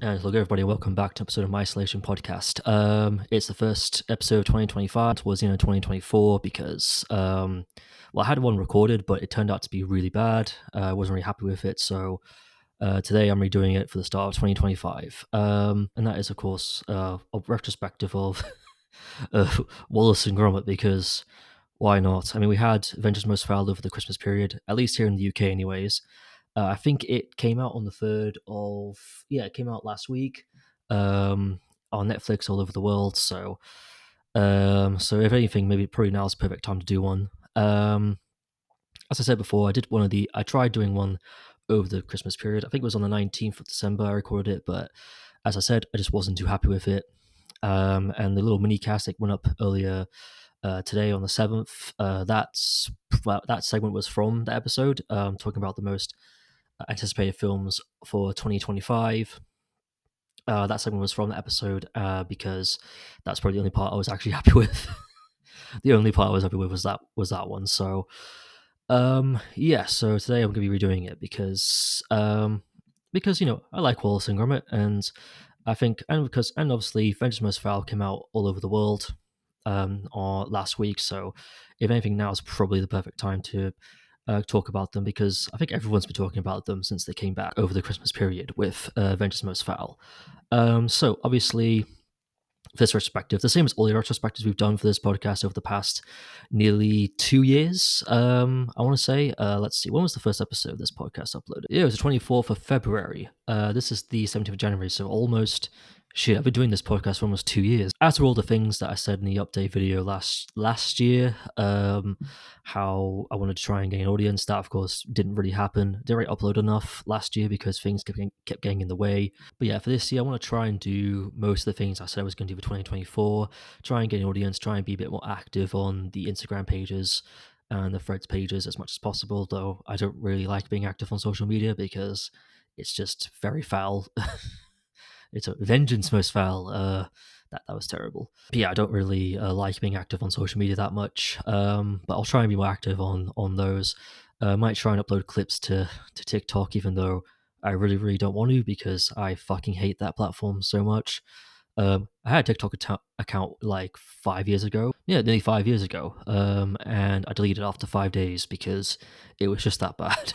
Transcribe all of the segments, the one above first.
And hello, everybody. Welcome back to an episode of My Isolation podcast. It's the first episode of 2025 towards the end of 2024 because, I had one recorded, but it turned out to be really bad. I wasn't really happy with it. So today I'm redoing it for the start of 2025. And that is, of course, a retrospective of Wallace and Gromit because why not? I mean, we had Vengence Most Fowel over the Christmas period, at least here in the UK, anyways. I think it came out on the 3rd of, it came out last week on Netflix all over the world. So if anything, maybe probably now is the perfect time to do one. As I said before, I tried doing one over the Christmas period. I think it was on the 19th of December I recorded it, but as I said, I just wasn't too happy with it. And the little mini cast that went up earlier today on the 7th, that segment was from the episode, talking about the most anticipated films for 2025. That segment was from the episode because that's probably the only part I was actually happy with. The only part I was happy with was that one. So so today I'm going to be redoing it because I like Wallace and Gromit, and I think and obviously Vengence Most Foul came out all over the world or last week. So if anything, now is probably the perfect time to talk about them because I think everyone's been talking about them since they came back over the Christmas period with Vengence Most Foul. So obviously, this retrospective, the same as all the retrospectives we've done for this podcast over the past nearly 2 years. I want to say, let's see, when was the first episode of this podcast uploaded? Yeah, it was the 24th of February. This is the 17th of January, so almost. Shit, I've been doing this podcast for almost 2 years. After all the things that I said in the update video last year, how I wanted to try and gain an audience, that of course didn't really happen. Didn't really upload enough last year because things kept getting in the way. But yeah, for this year, I want to try and do most of the things I said I was going to do for 2024. Try and get an audience, try and be a bit more active on the Instagram pages and the Threads pages as much as possible, though I don't really like being active on social media because it's just very foul. It's a Vengence Most Foul. That was terrible. But yeah, I don't really like being active on social media that much. But I'll try and be more active on those. Might try and upload clips to TikTok, even though I really, really don't want to because I fucking hate that platform so much. I had a TikTok account like 5 years ago. Yeah, nearly 5 years ago. And I deleted it after 5 days because it was just that bad.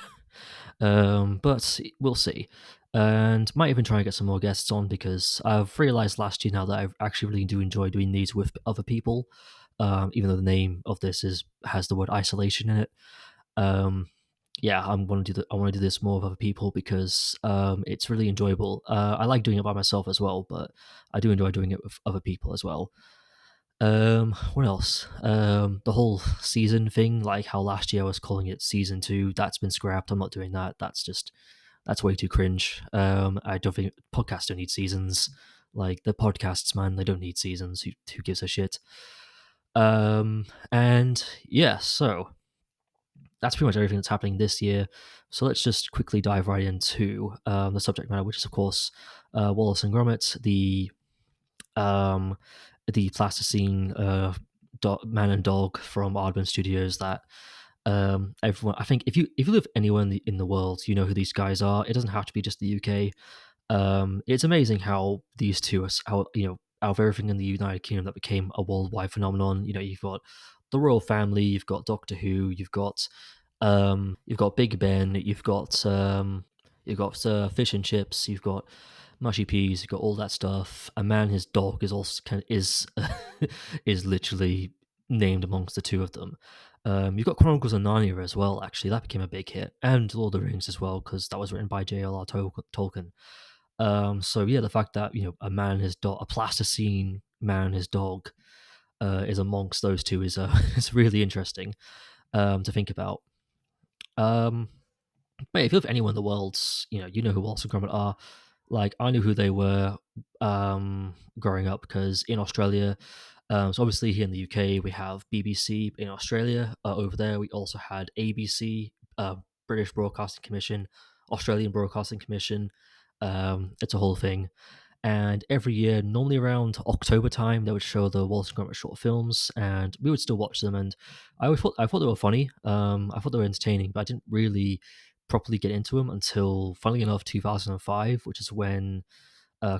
But we'll see. And might even try and get some more guests on because I've realized last year now that I actually really do enjoy doing these with other people. Even though the name of this has the word isolation in it. I want to do this more with other people because it's really enjoyable. I like doing it by myself as well, but I do enjoy doing it with other people as well. What else? The whole season thing, like how last year I was calling it season 2, that's been scrapped. I'm not doing that. That's way too cringe. I don't think podcasts don't need seasons. Like the podcasts, man, they don't need seasons. Who gives a shit? And yeah, so that's pretty much everything that's happening this year. So let's just quickly dive right into the subject matter, which is of course Wallace and Gromit, the plasticine man and dog from Aardman Studios that everyone, I think if you live anywhere in the world, you know who these guys are. It doesn't have to be just the UK. It's amazing how these two are, out of everything in the United Kingdom that became a worldwide phenomenon. You know, you've got the royal family, you've got Doctor Who, you've got Big Ben, you've got fish and chips, you've got mushy peas, you've got all that stuff. A man, his dog is also is literally named amongst the two of them. You've got Chronicles of Narnia as well. Actually, that became a big hit, and Lord of the Rings as well because that was written by J.R.R. Tolkien. So yeah, the fact that a man and his dog, a plasticine man and his dog, is amongst those two is is really interesting to think about. But if you live anywhere in the world, you know who Wallace and Gromit are. Like I knew who they were growing up because in Australia, so obviously here in the UK we have BBC. In Australia, over there we also had ABC, British Broadcasting Commission, Australian Broadcasting Commission. It's a whole thing. And every year, normally around October time, they would show the Wallace and Gromit short films, and we would still watch them. And I thought they were funny. I thought they were entertaining, but I didn't really properly get into them until, funnily enough, 2005, which is when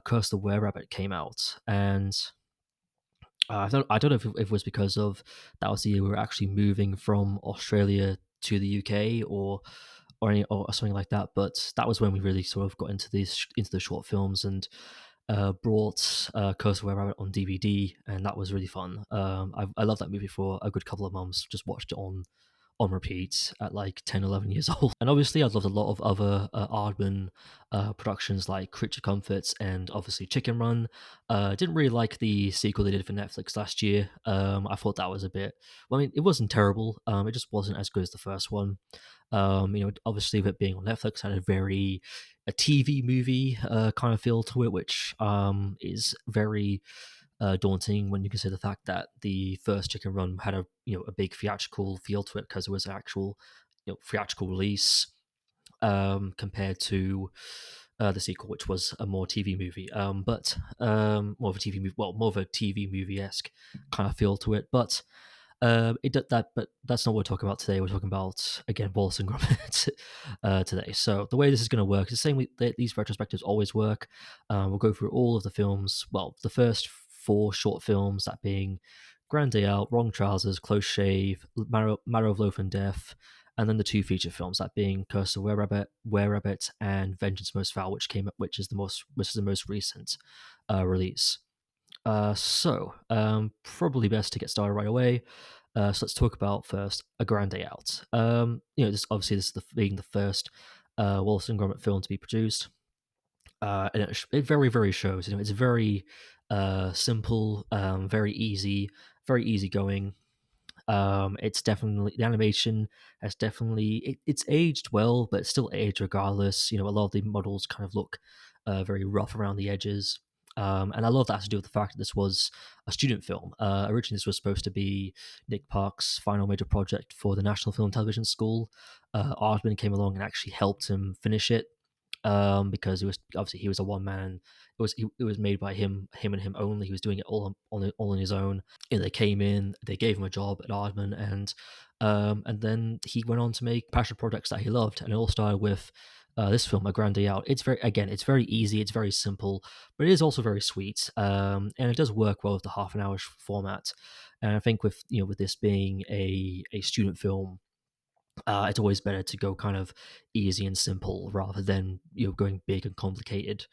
Curse of the Were Rabbit came out, and I don't know if it was because of that was the year we were actually moving from Australia to the UK, or something like that. But that was when we really sort of got into the short films, and brought Curse of Were Rabbit on DVD, and that was really fun. I love that movie for a good couple of months. Just watched it on repeat at like 10, 11 years old. And obviously, I've loved a lot of other Aardman productions like Creature Comforts and obviously Chicken Run. Didn't really like the sequel they did for Netflix last year. I thought that was a bit, well, I mean, it wasn't terrible. It just wasn't as good as the first one. Obviously, with it being on Netflix, had a TV movie kind of feel to it, which is very daunting when you consider the fact that the first Chicken Run had a big theatrical feel to it because it was an actual theatrical release, compared to the sequel, which was a more TV movie, but more of a TV movie, well, more of a TV movie esque kind of feel to it, but. But that's not what we're talking about today. We're talking about again Wallace and Gromit today. So the way this is going to work is the same way that these retrospectives always work. We'll go through all of the films. Well, the first four short films, that being Grand Day Out, Wrong Trousers, Close Shave, Marrow of Loaf and Death, and then the two feature films, that being Curse of Were Rabbit, and Vengeance Most Foul, which is the most recent release. Probably best to get started right away. So let's talk about first A Grand Day Out. This is being the first Wallace and Gromit film to be produced, and it very very shows. It's very simple, very easy going. It's definitely the animation has it's aged well, but it's still aged regardless. A lot of the models kind of look very rough around the edges. And I love that to do with the fact that this was a student film. Originally, this was supposed to be Nick Park's final major project for the National Film and Television School. Aardman came along and actually helped him finish it, because it was obviously he was a one man. It was made by him and him only. He was doing it all on his own. They came in, they gave him a job at Aardman, and then he went on to make passion projects that he loved, and it all started with this film, A Grand Day Out. It's very easy, it's very simple, but it is also very sweet, and it does work well with the half an hour format. And I think with this being a student film, it's always better to go kind of easy and simple rather than going big and complicated.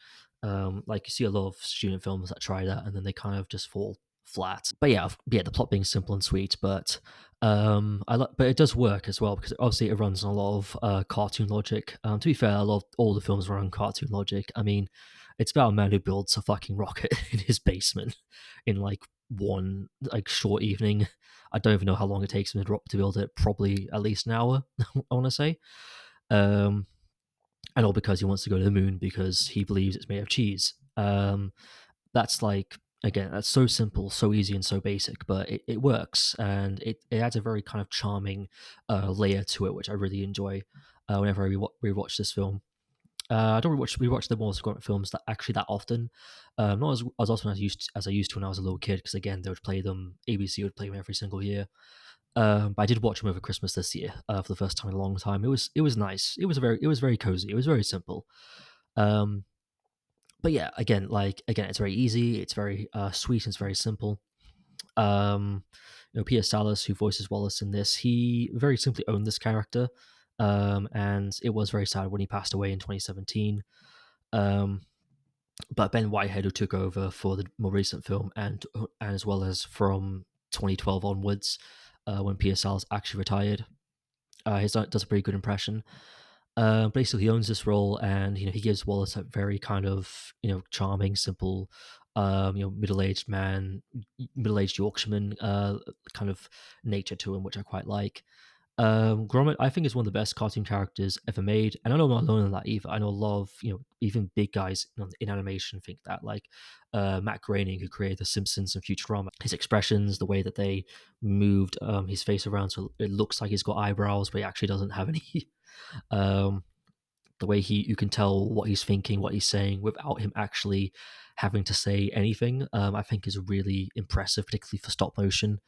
Like you see a lot of student films that try that and then they kind of just fall flat. But yeah, the plot being simple and sweet, but but it does work as well because obviously it runs on a lot of cartoon logic. To be fair, all the films run on cartoon logic. I mean, it's about a man who builds a fucking rocket in his basement in like one like short evening. I don't even know how long it takes him to build it. Probably at least an hour, I want to say. And all because he wants to go to the moon because he believes it's made of cheese. That's like, again, that's so simple, so easy, and so basic, but it works, and it adds a very kind of charming layer to it, which I really enjoy whenever I rewatch this film. I don't rewatch the Wallace and Gromit films that often, not as often as I used to when I was a little kid. Because again, they would play them. ABC would play them every single year. But I did watch them over Christmas this year for the first time in a long time. It was nice. It was very cozy. It was very simple. Um, but yeah, again, it's very easy. It's very sweet. And it's very simple. Um, Peter Sallis, who voices Wallace in this, he very simply owned this character. And it was very sad when he passed away in 2017. But Ben Whitehead, who took over for the more recent film, and as well as from 2012 onwards, when Peter Sallis actually retired, he does a pretty good impression. Basically, he owns this role, and he gives Wallace a very kind of charming, simple, middle-aged man, middle-aged Yorkshireman kind of nature to him, which I quite like. Gromit, I think, is one of the best cartoon characters ever made, and I know I'm not alone in that either. I know a lot of even big guys in animation think that, like Matt Groening, who created The Simpsons and Futurama. His expressions, the way that they moved his face around so it looks like he's got eyebrows, but he actually doesn't have any. um, the way you can tell what he's thinking, what he's saying without him actually having to say anything, I think is really impressive, particularly for stop motion.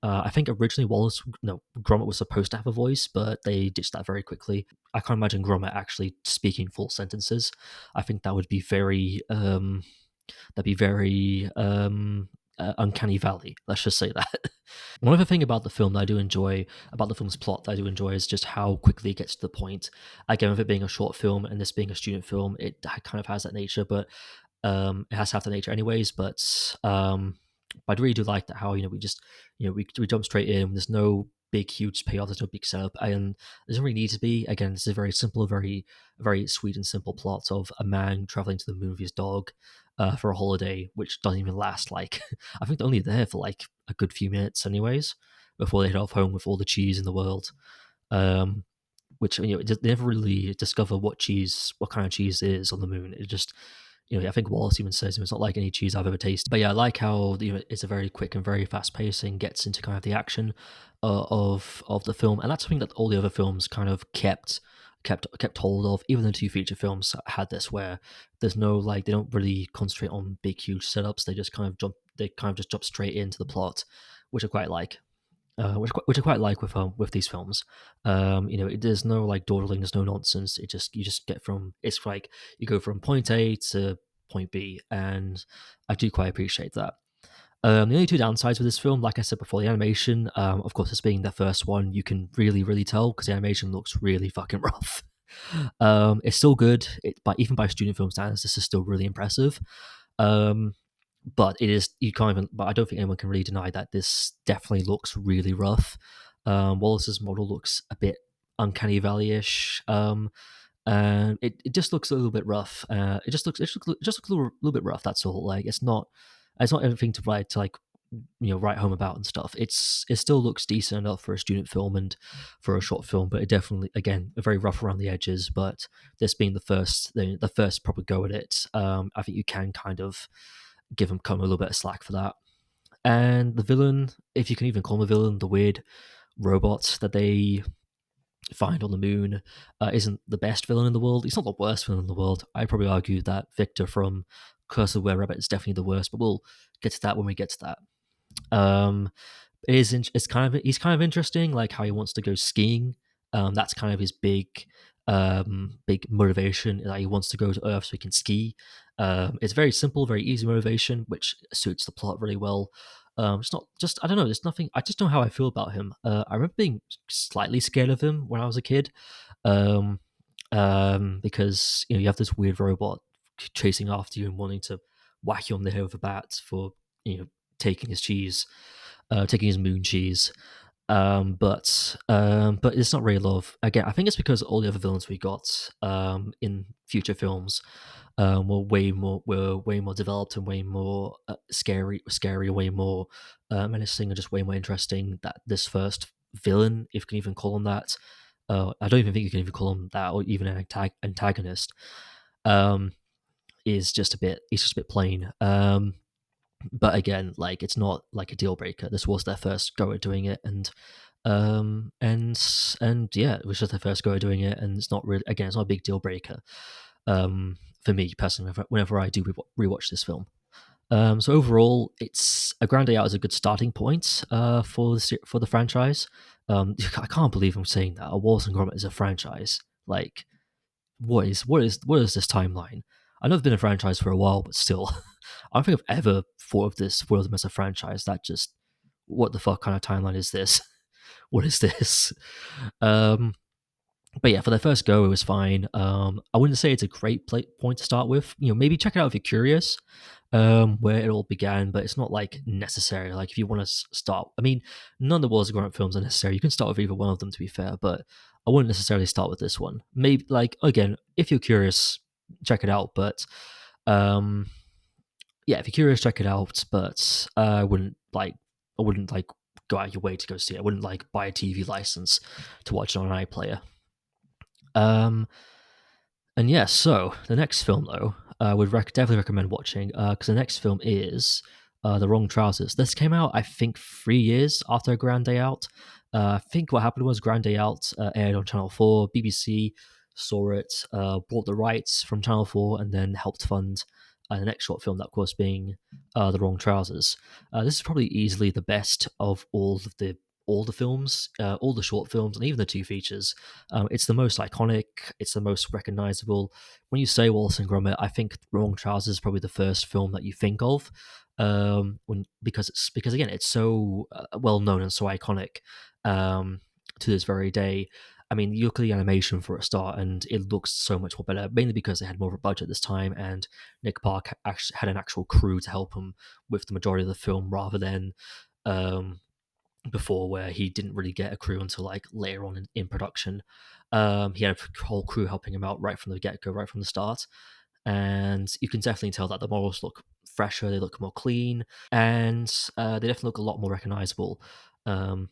I think originally Gromit was supposed to have a voice, but they ditched that very quickly. I can't imagine Gromit actually speaking full sentences. I think that would be very uncanny valley. Let's just say that. One other thing about the film that I do enjoy, about the film's plot that I do enjoy, is just how quickly it gets to the point. Again, with it being a short film and this being a student film, it kind of has that nature, but it has to have the nature anyways. But I really do like that how we jump straight in. There's no big huge payoff. There's no big setup, and there doesn't really need to be. Again, it's a very simple, very sweet and simple plot of a man traveling to the moon with his dog for a holiday, which doesn't even last like I think they're only there for like a good few minutes, anyways, before they head off home with all the cheese in the world. Um, which they never really discover what kind of cheese is on the moon. It just I think Wallace even says it's not like any cheese I've ever tasted. But yeah, I like how it's a very quick and very fast pacing, gets into kind of the action of the film, and that's something that all the other films kind of kept hold of. Even the two feature films had this, where there's no like they don't really concentrate on big huge setups. They just kind of jump straight into the plot, which I quite like. Which I quite like with these films. There's no like dawdling, there's no nonsense. You just get from it's like you go from point A to point B, and I do quite appreciate that. The only two downsides with this film, like I said before, the animation, of course, this being the first one, you can really, really tell because the animation looks really fucking rough. It's still good, but even by student film standards, this is still really impressive. Um, but it is you can't even. But I don't think anyone can really deny that this definitely looks really rough. Wallace's model looks a bit uncanny valley-ish, and it just looks a little bit rough. It just looks a little bit rough. That's all. Like it's not anything to write home about and stuff. It still looks decent enough for a student film and for a short film, but it definitely again very rough around the edges. But this being the first proper go at it, I think you can kind of give him come a little bit of slack for that. And the villain, if you can even call him a villain, the weird robot that they find on the moon, isn't the best villain in the world. He's not the worst villain in the world. I'd probably argue that Victor from Curse of the Were Rabbit is definitely the worst, but we'll get to that when we get to that. He's kind of interesting, like how he wants to go skiing. That's kind of his big motivation. That he wants to go to Earth so he can ski. It's very simple, very easy motivation, which suits the plot really well. It's not just I don't know. There's nothing. I just don't know how I feel about him. I remember being slightly scared of him when I was a kid, um, because you have this weird robot chasing after you and wanting to whack you on the head with a bat for taking his cheese, taking his moon cheese. But it's not really love. Again, I think it's because all the other villains we got in future films were way more developed and way more scary, way more menacing, and just way more interesting. That this first villain, if you can even call him that, I don't even think you can even call him that, or even an antagonist, um, he's just a bit plain. But again, like it's not like a deal breaker. This was their first go at doing it, and yeah, it was just their first go at doing it, and it's not really it's not a big deal breaker for me personally. Whenever I do rewatch this film, so overall, it's A Grand Day Out is a good starting point for the franchise. I can't believe I'm saying that. A Wallace and Gromit is a franchise. Like, what is this timeline? I know it's been a franchise for a while, but still, I don't think I've ever thought of them as a franchise. That just what the fuck kind of timeline is this? What is this? Um, but yeah, for their first go, it was fine. I wouldn't say it's a great point to start with. Maybe check it out if you're curious, where it all began. But it's not like necessary. Like if you want to start, I mean, none of the Wallace and Gromit films are necessary. You can start with either one of them, to be fair. But I wouldn't necessarily start with this one. Maybe like again, if you're curious, check it out. But um, yeah, if you're curious, check it out. But I wouldn't like go out of your way to go see it. I wouldn't like buy a TV license to watch it on an iPlayer. Um, and yeah, so the next film though, I would definitely recommend watching because the next film is The Wrong Trousers. This came out, I think, 3 years after Grand Day Out. I think what happened was Grand Day Out aired on Channel 4, BBC saw it, bought the rights from Channel 4, and then helped fund the next short film, that of course being The Wrong Trousers. This is probably easily the best of all the films, all the short films, and even the two features. It's the most iconic. It's the most recognizable. When you say Wallace and Gromit, I think Wrong Trousers is probably the first film that you think of. Because again, it's so well known and so iconic to this very day. I mean, you look at the animation for a start, and it looks so much more better. Mainly because they had more of a budget this time, and Nick Park actually had an actual crew to help him with the majority of the film, rather than um, before, where he didn't really get a crew until like later on in production. He had a whole crew helping him out right from the get go, right from the start, and you can definitely tell that the models look fresher, they look more clean, and they definitely look a lot more recognizable. Um,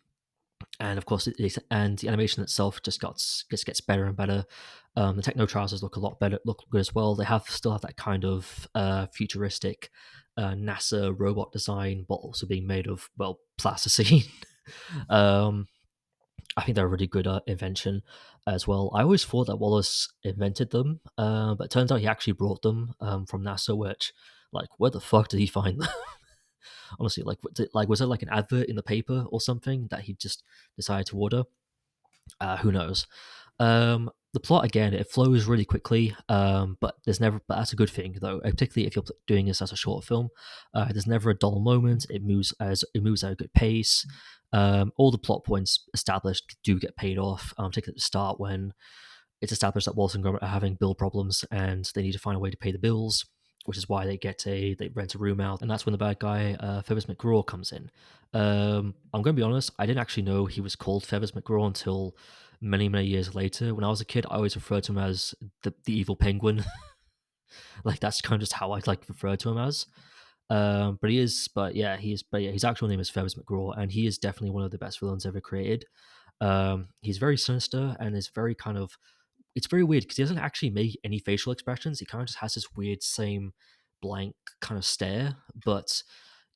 and of course, and the animation itself just gets better and better. The techno trousers look a lot better, look good as well. They still have that kind of futuristic NASA robot design, but also being made of, well, plasticine. um, I think they're a really good invention as well. I always thought that Wallace invented them, but it turns out he actually brought them from NASA. Which, like, where the fuck did he find them? Honestly, like was there like an advert in the paper or something that he just decided to order? Who knows? The plot, again, it flows really quickly, but there's never. But that's a good thing, though. Particularly if you're doing this as a short film, there's never a dull moment. It moves at a good pace. All the plot points established do get paid off. Particularly at the start, when it's established that Wallace and Gromit are having bill problems and they need to find a way to pay the bills, which is why they rent a room out, and that's when the bad guy Feathers McGraw comes in. I'm going to be honest, I didn't actually know he was called Feathers McGraw until many years later. When I was a kid, I always referred to him as the evil penguin. Like, that's kind of just how I like refer to him as. But yeah, his actual name is Feathers McGraw, and he is definitely one of the best villains ever created. He's very sinister and is very kind of, it's very weird because he doesn't actually make any facial expressions. He kind of just has this weird same blank kind of stare. But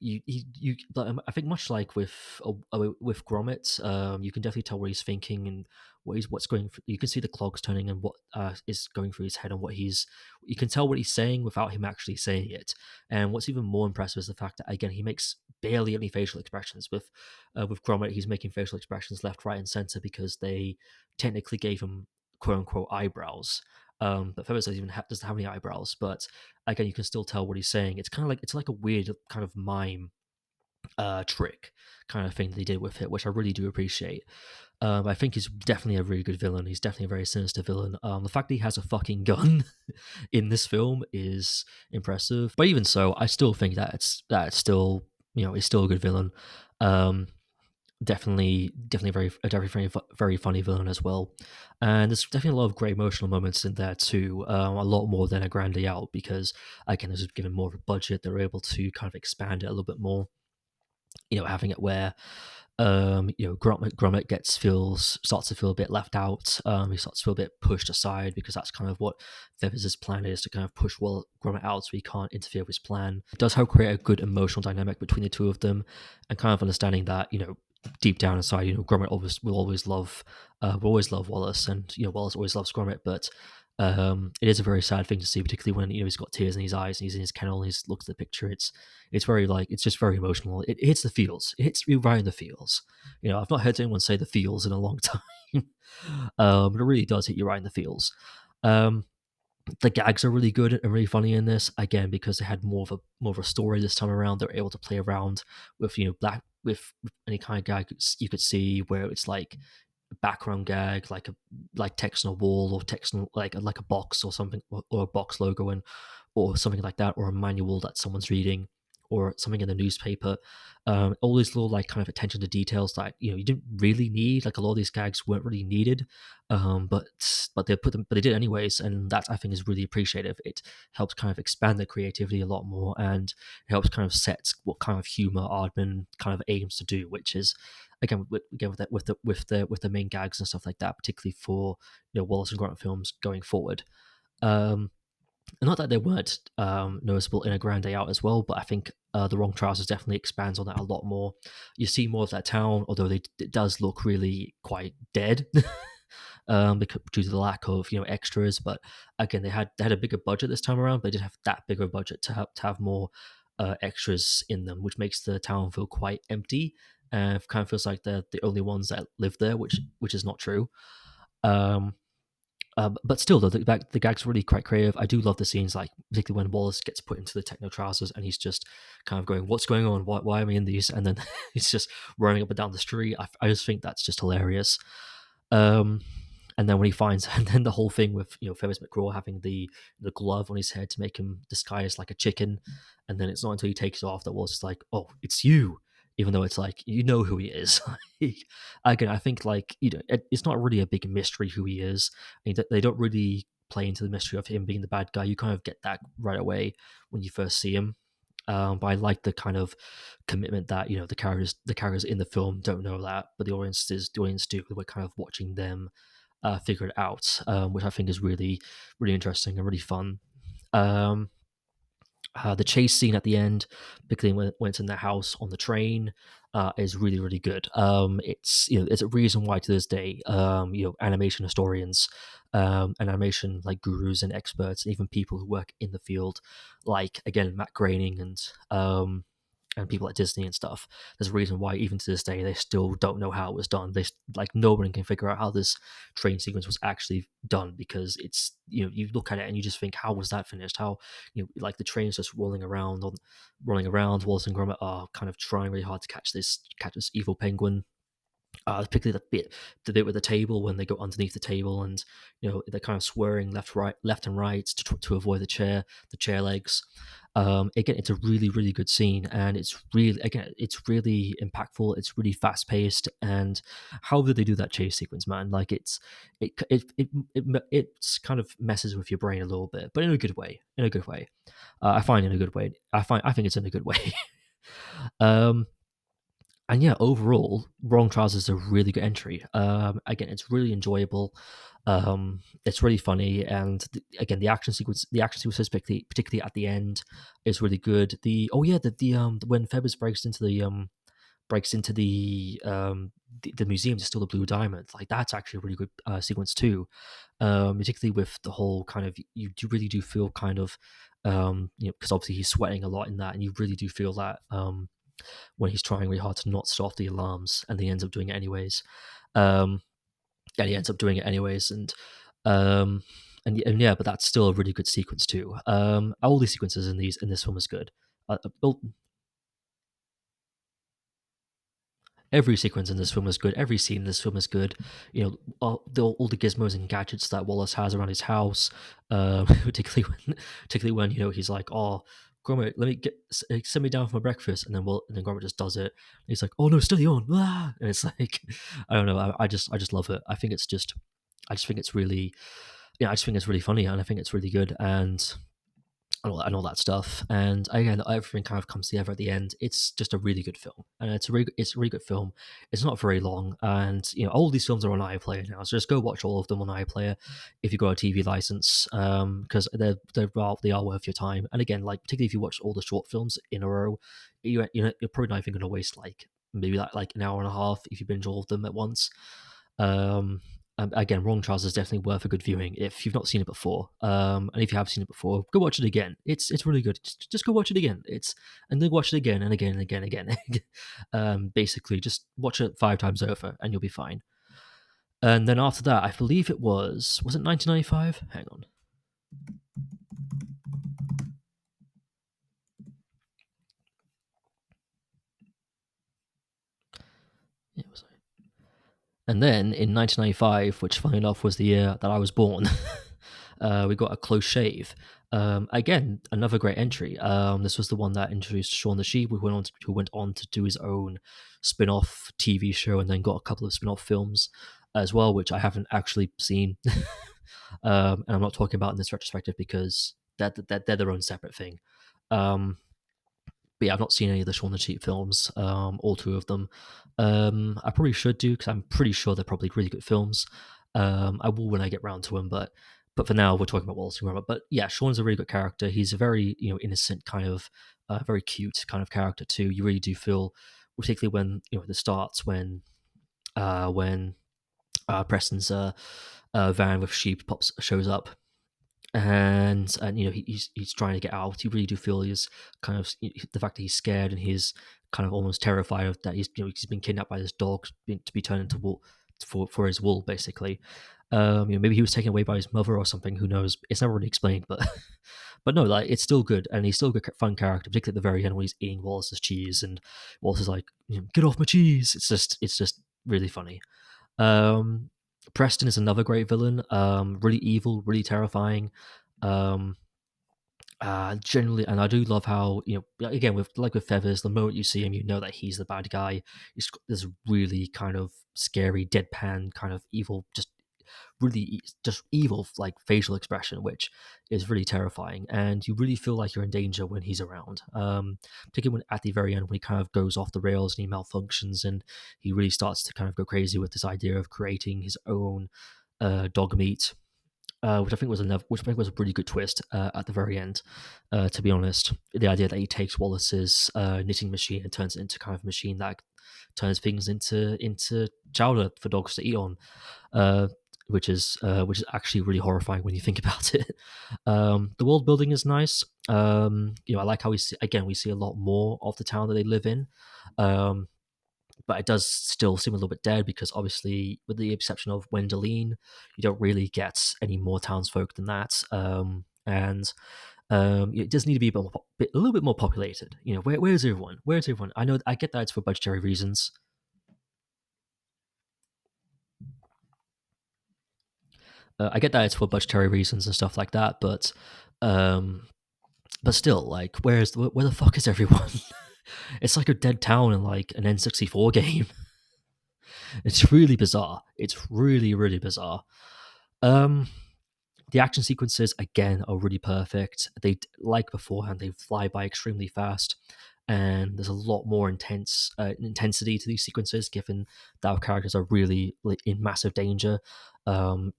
I think much like with Gromit, you can definitely tell what he's thinking and what's going. You can see the clogs turning and what is going through his head, and what he's. You can tell what he's saying without him actually saying it. And what's even more impressive is the fact that, again, he makes barely any facial expressions. With Gromit, he's making facial expressions left, right, and center because they technically gave him quote unquote eyebrows. But Feathers doesn't have any eyebrows. But again, you can still tell what he's saying. It's kind of like, it's like a weird kind of mime trick kind of thing that he did with it, which I really do appreciate. I think he's definitely a really good villain. He's definitely a very sinister villain. The fact that he has a fucking gun in this film is impressive. But even so, I still think that it's still, he's still a good villain. Um, definitely very funny villain as well. And there's definitely a lot of great emotional moments in there too. A lot more than a Grande Out, because again, this was given more of a budget. They're able to kind of expand it a little bit more. Having it where Gromit starts to feel a bit left out. He starts to feel a bit pushed aside, because that's kind of what Feathers' plan is, to kind of push Gromit out so he can't interfere with his plan. It does help create a good emotional dynamic between the two of them, and kind of understanding that, deep down inside, Gromit will always love Wallace, and Wallace always loves Gromit. But it is a very sad thing to see, particularly when he's got tears in his eyes and he's in his kennel and he looks at the picture. It's very, like, it's just very emotional. It hits the feels. It hits you right in the feels. I've not heard anyone say the feels in a long time. But it really does hit you right in the feels. The gags are really good and really funny in this, again, because they had more of a story this time around. They're able to play around with with any kind of gag you could see, where it's like a background gag, like text on a wall, or text on like a box or something, or a box logo, and or something like that, or a manual that someone's reading, or something in the newspaper. All these little, like, kind of attention to details that you didn't really need. Like, a lot of these gags weren't really needed, but they did anyways, and that, I think, is really appreciative. It helps kind of expand their creativity a lot more, and it helps kind of set what kind of humor Aardman kind of aims to do, which is, again, with the main gags and stuff like that, particularly for Wallace and Gromit films going forward. Not that they weren't noticeable in A Grand Day Out as well, but I think The Wrong Trousers definitely expands on that a lot more. You see more of that town, although it does look really quite dead. because due to the lack of extras. But again, they had a bigger budget this time around. But they didn't have that big of a budget to have more extras in them, which makes the town feel quite empty. And it kind of feels like they're the only ones that live there, which is not true. Um, but still, though, the gag's really quite creative. I do love the scenes, like particularly when Wallace gets put into the techno trousers and he's just kind of going, "What's going on? Why am I in these?" And then he's just running up and down the street. I just think that's just hilarious. Um, and then when he finds, and then the whole thing with Ferris McGraw having the glove on his head to make him disguise like a chicken, and then it's not until he takes it off that Wallace is like, "Oh, it's you," even though it's like you know who he is. Again, I think like it's not really a big mystery who he is. They don't really play into the mystery of him being the bad guy. You kind of get that right away when you first see him. But I like the kind of commitment that the characters in the film don't know that, but the audience do. We're kind of watching them figure it out, which I think is really really interesting and really fun. Um, the chase scene at the end, particularly when it's in the house on the train, is really really good. It's a reason why to this day, animation historians, and animation like gurus and experts, and even people who work in the field, like again Matt Groening and people at Disney and stuff. There's a reason why even to this day they still don't know how it was done. Like no one can figure out how this train sequence was actually done, because it's you look at it and you just think, how was that finished? How like the train's just rolling around. Wallace and Gromit are kind of trying really hard to catch this evil penguin, particularly the bit with the table when they go underneath the table, and they're kind of swearing left and right to avoid the chair legs. Again, it's a really really good scene, and it's really impactful. It's really fast paced, and how did they do that chase sequence, man? Like it's kind of messes with your brain a little bit, but in a good way. In a good way. I find in a good way. I think it's in a good way. um, and yeah, overall, Wrong Trousers is a really good entry. Again, it's really enjoyable. It's really funny, and again, the action sequences, particularly at the end, is really good. When Feathers breaks into the museum to steal the blue diamond, like that's actually a really good sequence too. Particularly with the whole kind of you really do feel kind of because obviously he's sweating a lot in that, and you really do feel that when he's trying really hard to not set off the alarms, and he ends up doing it anyways. Um, yeah, he ends up doing it anyways, um, and yeah, but that's still a really good sequence too. All these sequences in this film is good. Well, every sequence in this film is good. Every scene in this film is good. All the gizmos and gadgets that Wallace has around his house, particularly when he's like, "Oh, Gromit, let me send me down for my breakfast," and then Gromit just does it. And he's like, "Oh no, steady on!" Ah! And it's like, I don't know. I just love it. I just think it's really, I just think it's really funny, and I think it's really good, and all that stuff. And again, everything kind of comes together at the end. It's just a really good film, and it's a really good film. It's not very long, and all these films are on iPlayer now, so just go watch all of them on iPlayer if you got a TV license, because they are worth your time. And again, like particularly if you watch all the short films in a row, you're probably not even going to waste like maybe like an hour and a half if you binge all of them at once. Again, Wrong Charles is definitely worth a good viewing if you've not seen it before. And if you have seen it before, go watch it again. It's really good. Just go watch it again. And then watch it again and again and again and again. Basically, just watch it 5 times over, and you'll be fine. And then after that, I believe was it 1995? Hang on. Yeah, was I? And then in 1995, which funny enough was the year that I was born, we got A Close Shave. Again, another great entry. This was the one that introduced Shaun the Sheep, who went on to do his own spin-off TV show, and then got a couple of spin-off films as well, which I haven't actually seen. And I'm not talking about in this retrospective because they're their own separate thing. Um, but yeah, I've not seen any of the Shaun the Sheep films, all two of them. I probably should do, because I'm pretty sure they're probably really good films. I will when I get round to them, but for now we're talking about Wallace and Gromit. But yeah, Sean's a really good character. He's a very innocent kind of, very cute kind of character too. You really do feel, particularly when the starts when Preston's van with sheep pops shows up, and he's trying to get out. You really do feel he's kind of the fact that he's scared and he's kind of almost terrified of that he's been kidnapped by this dog to be turned into wool for his wool basically. Maybe he was taken away by his mother or something. Who knows? It's never really explained, but but no, like it's still good, and he's still a good fun character, particularly at the very end when he's eating Wallace's cheese, and Wallace is like, "Get off my cheese!" It's just really funny. Um, Preston is another great villain. Really evil, really terrifying. Um, Generally, and I do love how again with Feathers, the moment you see him, you know that he's the bad guy. He's got this really kind of scary, deadpan, kind of evil, just evil like facial expression, which is really terrifying, and you really feel like you're in danger when he's around. Particularly at the very end when he kind of goes off the rails and he malfunctions, and he really starts to kind of go crazy with this idea of creating his own dog meat, which I think was a pretty good twist at the very end. To be honest, the idea that he takes Wallace's knitting machine and turns it into kind of a machine that turns things into chowder for dogs to eat on, uh, which is actually really horrifying when you think about it. The world building is nice. I like how we see a lot more of the town that they live in. Um, but it does still seem a little bit dead because obviously, with the exception of Wendelin, you don't really get any more townsfolk than that. And It does need to be a little bit more populated. Where's everyone? Where's everyone? I get that it's for budgetary reasons. I get that it's for budgetary reasons and stuff like that, um, but still, like, where the fuck is everyone? It's like a dead town in like an N64 game. It's really bizarre. It's really, really bizarre. Um, the action sequences again are really perfect. Like beforehand, they fly by extremely fast, and there's a lot more intensity to these sequences, given that our characters are really like in massive danger. Again,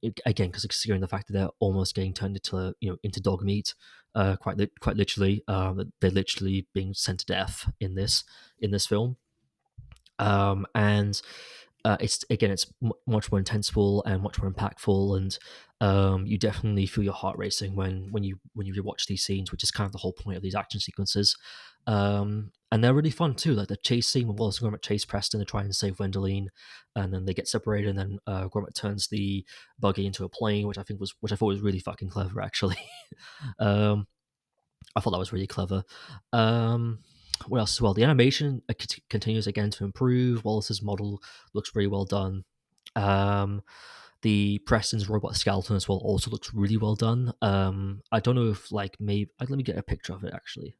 because considering the fact that they're almost getting turned into dog meat, quite literally, they're literally being sent to death in this film. And it's much more intenseful and much more impactful, and you definitely feel your heart racing when you rewatch these scenes, which is kind of the whole point of these action sequences. And they're really fun too, like the chase scene when Wallace and Gromit chase Preston to try and save Wendelin, and then they get separated, and then Gromit turns the buggy into a plane, which I thought was really fucking clever actually. um, I thought that was really clever. Um, what else as well? The animation continues again to improve. Wallace's model looks very well done. Um, the Preston's robot skeleton as well also looks really well done. I don't know if like maybe let me get a picture of it actually.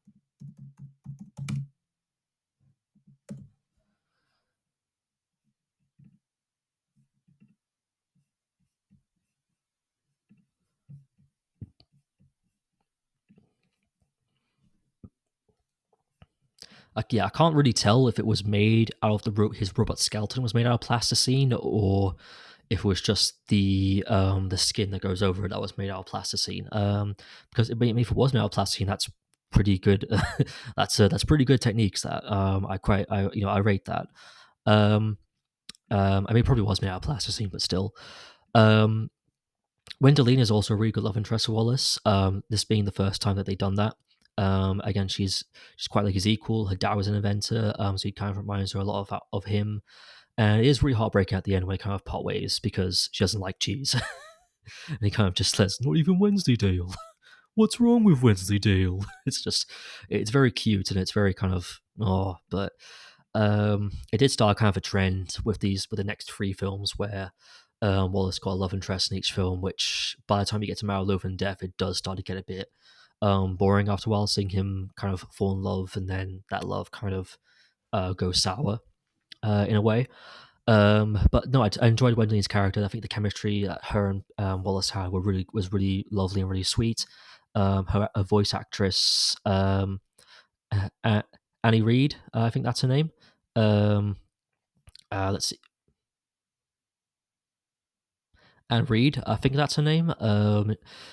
Yeah, I can't really tell if it was made out of his robot skeleton was made out of plasticine, or if it was just the skin that goes over it that was made out of plasticine. Because if it was made out of plasticine, that's pretty good. That's pretty good techniques. That I rate that. Um, I mean, it probably was made out of plasticine, but still. Um, Wendelin is also a really good love interest for Wallace. This being the first time that they've done that. Again, she's quite like his equal. Her dad was an inventor, so he kind of reminds her a lot of him. And it is really heartbreaking at the end when they kind of part ways because she doesn't like cheese. And he kind of just says, "Not even Wednesday Dale. What's wrong with Wednesday Dale?" It's very cute and it's very kind of but it did start kind of a trend with the next three films where Wallace got a love interest in each film, which by the time you get to Marrow, Loaf and Death, it does start to get a bit boring after a while, seeing him kind of fall in love and then that love kind of goes sour in a way. But no, I enjoyed Wendel's character. I think the chemistry that her and Wallace had was really lovely and really sweet. Her voice actress, uh, Annie Reed, I think that's her name. Um, let's see, Anne Reed, I think that's her name.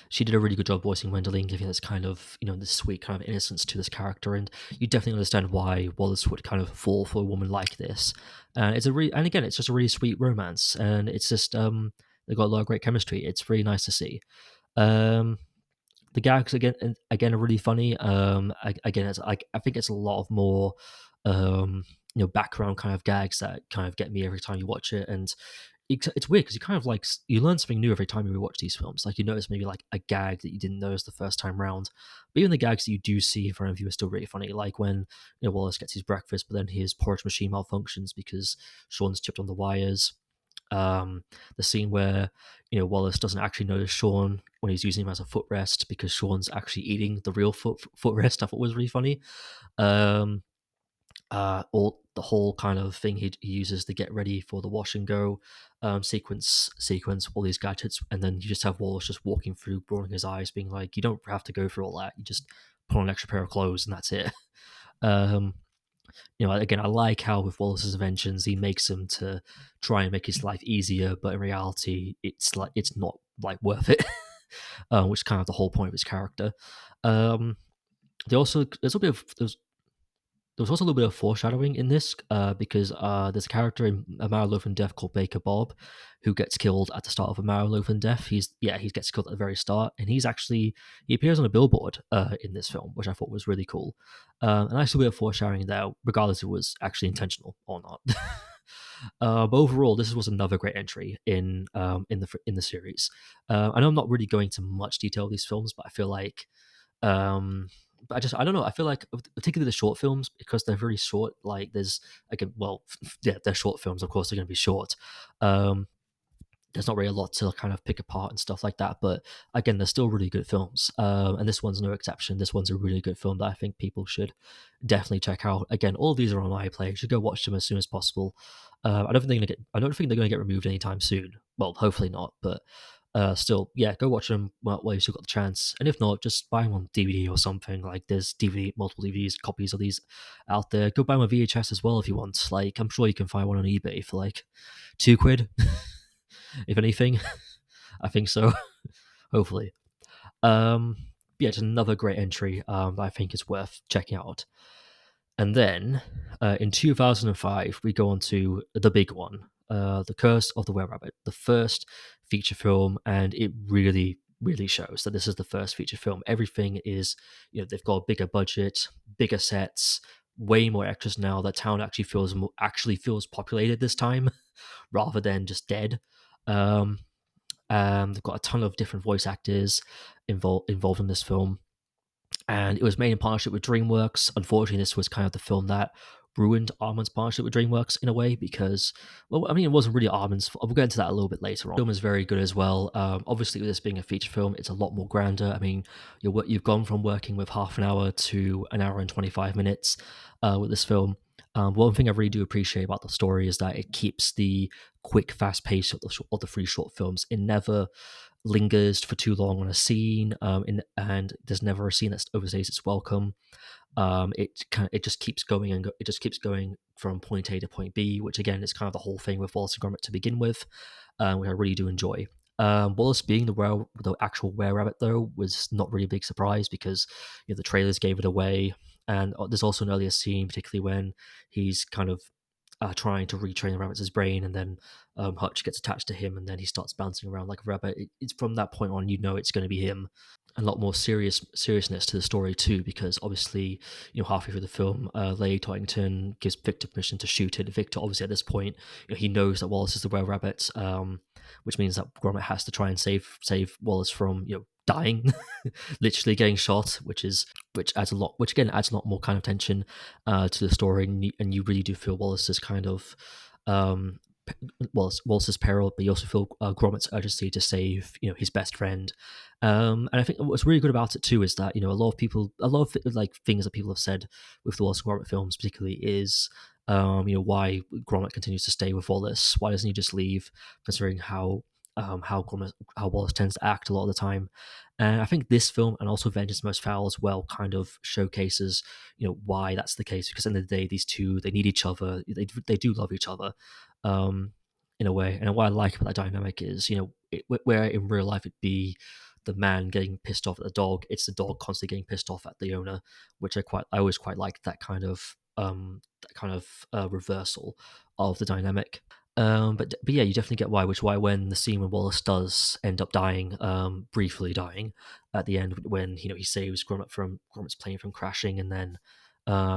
She did a really good job voicing Wendelin, giving this kind of this sweet kind of innocence to this character, and you definitely understand why Wallace would kind of fall for a woman like this. And and again, it's just a really sweet romance, and it's just they've got a lot of great chemistry. It's really nice to see. Um, the gags again are really funny. Again, it's like I think it's a lot of more background kind of gags that kind of get me every time you watch it, and it's weird because you kind of like you learn something new every time you rewatch these films. Like you notice maybe like a gag that you didn't notice the first time round, but even the gags that you do see in front of you are still really funny. Like when Wallace gets his breakfast, but then his porridge machine malfunctions because Sean's chipped on the wires. Um, the scene where Wallace doesn't actually notice Sean when he's using him as a footrest because Sean's actually eating the real footrest. I thought was really funny. Um, all the whole kind of thing he uses to get ready for the wash and go sequence all these gadgets, and then you just have Wallace just walking through, rolling his eyes, being like, "You don't have to go through all that. You just put on an extra pair of clothes, and that's it." um, again, I like how with Wallace's inventions, he makes them to try and make his life easier, but in reality, it's not like worth it. Which is kind of the whole point of his character. Um, they also there was also a little bit of foreshadowing in this because there's a character in A Marrow Loaf and Death called Baker Bob who gets killed at the start of A Marrow Loaf and Death. He gets killed at the very start, and he appears on a billboard in this film, which I thought was really cool. And I saw a bit of foreshadowing there, regardless if it was actually intentional or not. But overall, this was another great entry in the series. I know I'm not really going to much detail of these films, but I feel like but I don't know. I feel like particularly the short films because they're very short. Like there's again, well, yeah, they're short films. Of course, they're going to be short. Um, there's not really a lot to kind of pick apart and stuff like that. But again, they're still really good films. And this one's no exception. This one's a really good film that I think people should definitely check out. Again, all of these are on iPlayer. You should go watch them as soon as possible. I don't think they're going to get removed anytime soon. Well, hopefully not. But still, yeah, go watch them while you still got the chance. And if not, just buy them on DVD or something. Like there's multiple DVDs, copies of these out there. Go buy them on VHS as well if you want. Like I'm sure you can find one on eBay for like £2. If anything. I think so. Hopefully. Um, yeah, it's another great entry that I think is worth checking out. And then in 2005, we go on to the big one, The Curse of the Were Rabbit, the first feature film, and it really, really shows that this is the first feature film. Everything is, they've got a bigger budget, bigger sets, way more extras now. The town actually feels populated this time, rather than just dead. Um, they've got a ton of different voice actors involved in this film, and it was made in partnership with DreamWorks. Unfortunately, this was kind of the film that ruined Armin's partnership with DreamWorks in a way because, well, I mean, it wasn't really Armin's fault. We'll get into that a little bit later on. The film is very good as well. Obviously, with this being a feature film, it's a lot more grander. I mean, you've gone from working with half an hour to an hour and 25 minutes with this film. One thing I really do appreciate about the story is that it keeps the quick, fast pace of the three short films. It never lingers for too long on a scene, and there's never a scene that overstays its welcome. It just keeps going it just keeps going from point A to point B, which again is kind of the whole thing with Wallace and Gromit to begin with, which I really do enjoy. Wallace being the actual were rabbit though was not really a big surprise because the trailers gave it away, and there's also an earlier scene, particularly when he's kind of trying to retrain the rabbit's brain, and then Hutch gets attached to him, and then he starts bouncing around like a rabbit. It's from that point on, it's going to be him. A lot more seriousness to the story too, because obviously, halfway through the film, Lady Tottington gives Victor permission to shoot it. Victor, obviously, at this point, he knows that Wallace is the Were Rabbit, which means that Gromit has to try and save Wallace from dying, literally getting shot, which adds a lot more kind of tension to the story, and you really do feel Wallace's kind of Wallace's peril, but you also feel Gromit's urgency to save his best friend. And I think what's really good about it too is that a lot of like things that people have said with the Wallace and Gromit films, particularly, is why Gromit continues to stay with Wallace. Why doesn't he just leave? Considering how Wallace tends to act a lot of the time. And I think this film and also Vengence Most Foul as well kind of showcases why that's the case, because at the end of the day these two, they need each other, they do love each other. um in a way. And what I like about that dynamic is, where in real life it'd be the man getting pissed off at the dog, it's the dog constantly getting pissed off at the owner, which I always quite like that kind of reversal of the dynamic. But yeah, you definitely get why. Which is why when the scene when Wallace does end up dying, briefly dying at the end, when he saves Gromit's plane from crashing, and then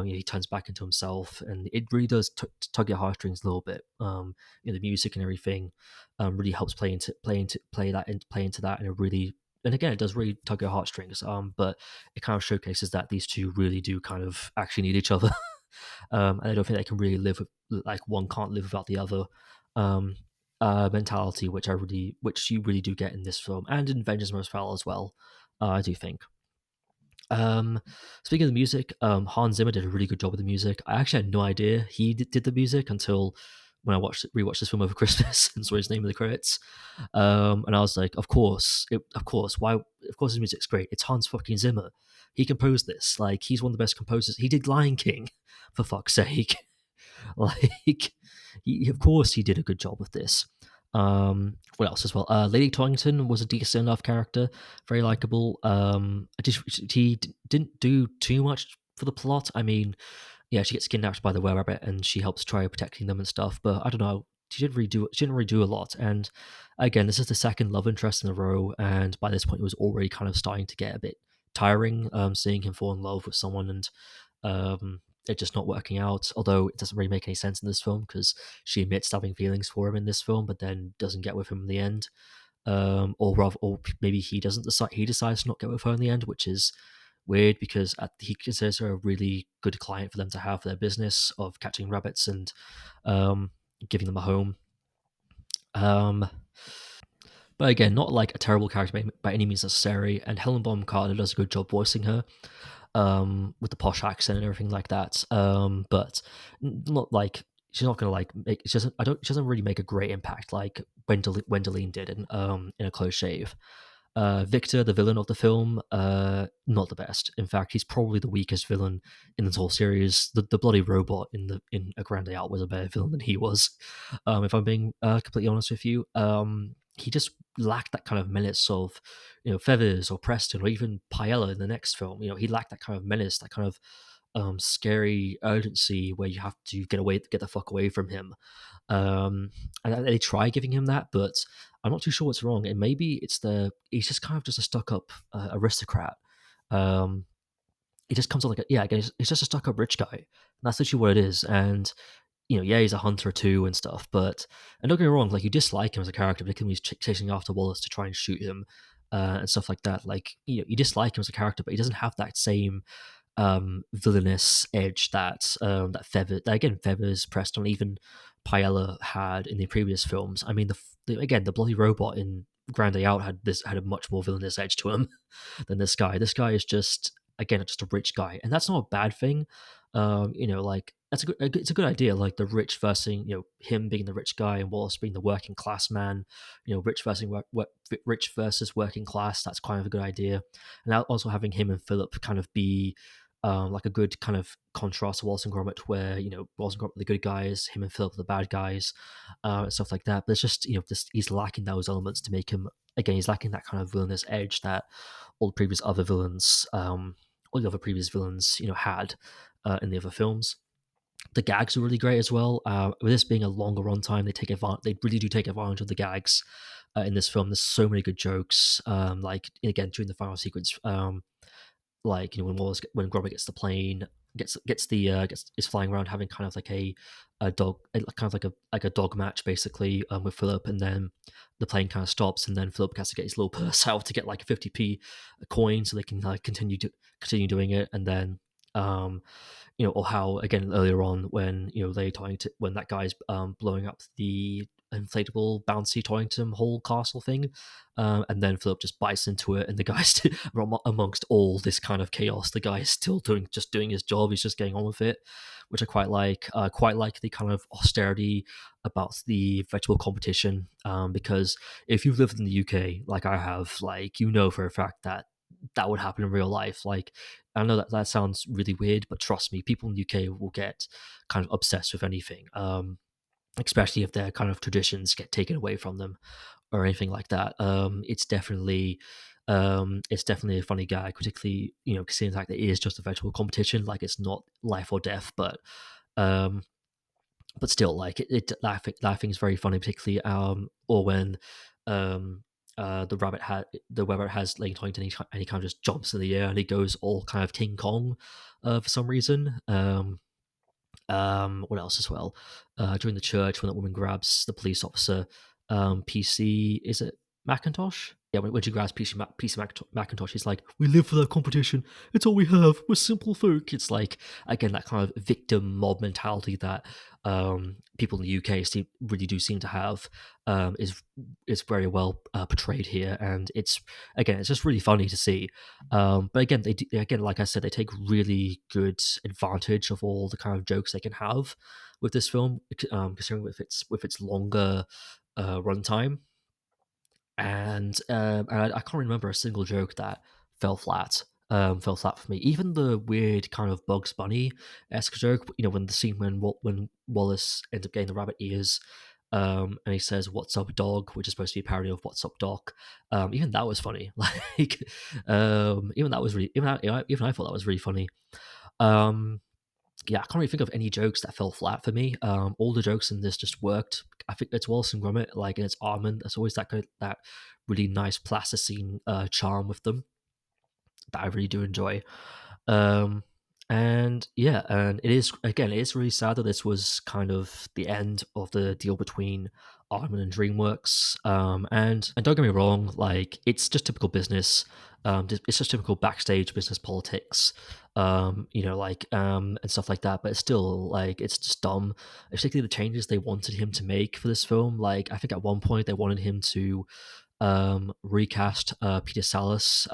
he turns back into himself, and it really does tug your heartstrings a little bit. The music and everything really helps play into that, and it really. And again, it does really tug your heartstrings. But it kind of showcases that these two really do kind of actually need each other. And I don't think they can really live like one can't live without the other um, mentality, which you really do get in this film and in Vengence Most Fowel as well. I do think. Um, Speaking of the music, Hans Zimmer did a really good job with the music. I actually had no idea he did the music until when I rewatched this film over Christmas and saw his name in the credits. And I was like, of course, why? Of course, his music's great. It's Hans fucking Zimmer. He composed this. Like, he's one of the best composers. He did Lion King, for fuck's sake. Like, of course, he did a good job with this. What else as well? Lady Torrington was a decent enough character, very likable. Didn't do too much for the plot. I mean, yeah, she gets kidnapped by the were rabbit and she helps try protecting them and stuff. But I don't know. She didn't really do a lot. And again, this is the second love interest in a row, and by this point, it was already kind of starting to get a bit tiring. Seeing him fall in love with someone and it just not working out. Although it doesn't really make any sense in this film because she admits to having feelings for him in this film, but then doesn't get with him in the end. Or maybe he doesn't decide. He decides to not get with her in the end, which is weird because he considers her a really good client for them to have for their business of catching rabbits and giving them a home. Um, but again, not like a terrible character by any means necessary. And Helen Bonham Carter does a good job voicing her with the posh accent and everything like that. But not like she's not gonna like make. She doesn't really make a great impact like Wendeline did in A Close Shave. Victor, the villain of the film, not the best. In fact, he's probably the weakest villain in this whole series. The bloody robot in A Grande Out was a better villain than he was. If I'm being completely honest with you, he just lacked that kind of menace of, Feathers or Preston or even Paella in the next film. He lacked that kind of menace, that kind of scary urgency where you have to get the fuck away from him. And they try giving him that, but I'm not too sure what's wrong. And maybe he's just kind of just a stuck up aristocrat. Um, he just comes on again, he's just a stuck up rich guy. And that's literally what it is. And yeah, he's a hunter too and stuff. And don't get me wrong, like you dislike him as a character, particularly when he's chasing after Wallace to try and shoot him and stuff like that. Like you dislike him as a character, but he doesn't have that same villainous edge that again Feathers, Preston, even Paella had in the previous films. I mean, the bloody robot in Grande Out had a much more villainous edge to him than this guy. This guy is just a rich guy, and that's not a bad thing. Like it's a good idea. Like the rich versus him being the rich guy and Wallace being the working class man. Rich versus working class. That's kind of a good idea. And also having him and Philip kind of be like a good kind of contrast to Wallace and Gromit, where Wallace and Gromit are the good guys, him and Philip are the bad guys, and stuff like that. But it's just he's lacking those elements to make him again. He's lacking that kind of villainous edge that all the other previous villains had in the other films. The gags are really great as well. With this being a longer runtime, they really do take advantage of the gags in this film. There's so many good jokes. Like again during the final sequence. Like when Gromit gets the plane, is flying around having kind of like a dog, kind of like a dog match basically with Philip, and then the plane kind of stops, and then Philip has to get his little purse out to get like a 50p coin so they can like continue doing it, and then or how again earlier on when when that guy's blowing up the inflatable bouncy Torrington Hall castle thing, and then Philip just bites into it, and the guy's amongst all this kind of chaos, the guy is still doing his job. He's just getting on with it, which I quite like. Quite like the kind of austerity about the vegetable competition, because if you've lived in the UK like I have, like for a fact that would happen in real life. Like I know that sounds really weird, but trust me, people in the UK will get kind of obsessed with anything. especially if their kind of traditions get taken away from them or anything like that. It's definitely a funny gag, particularly considering the fact that it is just a virtual competition, like it's not life or death, um, but still, like laughing is very funny, particularly or when um the rabbit has Lane Torrington, and he kind of just jumps in the air and he goes all kind of King Kong for some reason. What else as well? During the church, when that woman grabs the police officer, PC, is it Macintosh? Yeah, when she grabs PC Macintosh, he's like, "We live for that competition. It's all we have. We're simple folk." It's like, again, that kind of victim mob mentality that people in the UK really do seem to have, is very well portrayed here, and it's just really funny to see. But again, again, like I said, they take really good advantage of all the kind of jokes they can have with this film, considering with its longer runtime. And I can't remember a single joke that fell flat. Fell flat for me. Even the weird kind of Bugs Bunny esque joke, when the scene when Wallace ends up getting the rabbit ears, and he says "What's up, dog," which is supposed to be a parody of "What's up, doc." Even that was funny. Like, even that was really even I thought that was really funny. Um, yeah, I can't really think of any jokes that fell flat for me. All the jokes in this just worked. I think it's Wallace and Gromit, like in its almond. There's always that really nice plasticine charm with them that I really do enjoy. Um, and yeah, and it is really sad that this was kind of the end of the deal between Aardman and DreamWorks. And don't get me wrong, like it's just typical business. It's just typical backstage business politics. And stuff like that. But it's still like it's just dumb. Particularly the changes they wanted him to make for this film. Like I think at one point they wanted him to recast Peter Sallis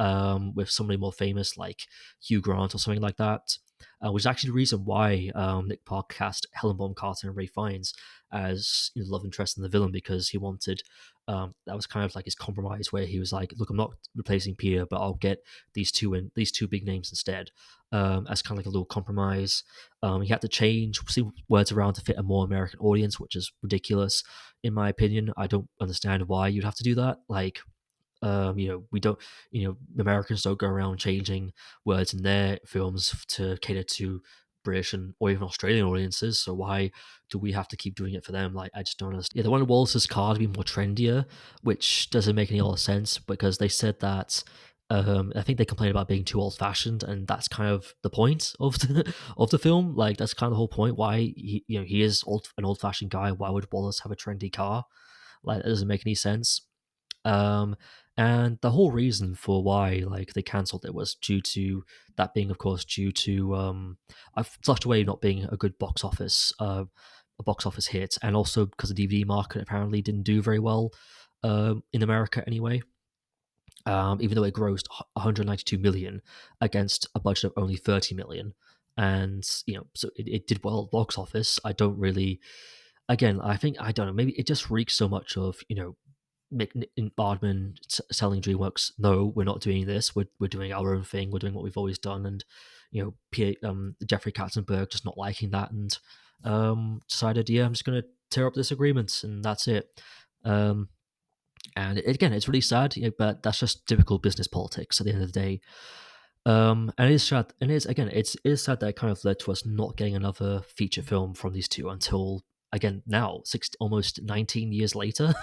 with somebody more famous like Hugh Grant or something like that, which is actually the reason why Nick Park cast Helen Bonham Carter and Ray Fiennes as love interest in the villain, because he wanted that was kind of like his compromise, where he was like, "Look, I'm not replacing Peter, but I'll get these two big names instead." As kind of like a little compromise. He had to change some words around to fit a more American audience, which is ridiculous in my opinion. I don't understand why you'd have to do that. Like, we don't, Americans don't go around changing words in their films to cater to British and or even Australian audiences. So why do we have to keep doing it for them? Like, I just don't understand. Yeah, they wanted Wallace's car to be more trendier, which doesn't make any other sense because they said that. I think they complained about being too old-fashioned, and that's kind of the point of the film. Like, that's kind of the whole point. Why he is an old-fashioned guy. Why would Wallace have a trendy car? Like, that doesn't make any sense. Um, and the whole reason for why like they cancelled it was due to that being, of course, due to I've flushed away not being a box office hit, and also because the DVD market apparently didn't do very well in America anyway. Even though it grossed 192 million against a budget of only 30 million, and so it did well at box office. I don't really, again, I don't know, maybe it just reeks so much of Bardman selling DreamWorks, "No, we're not doing this. We're doing our own thing. We're doing what we've always done." And Jeffrey Katzenberg just not liking that, and decided, "Yeah, I'm just going to tear up this agreement," and that's it. And again, it's really sad, but that's just typical business politics at the end of the day. And it is sad, and it is sad that it kind of led to us not getting another feature film from these two until again now, almost 19 years later.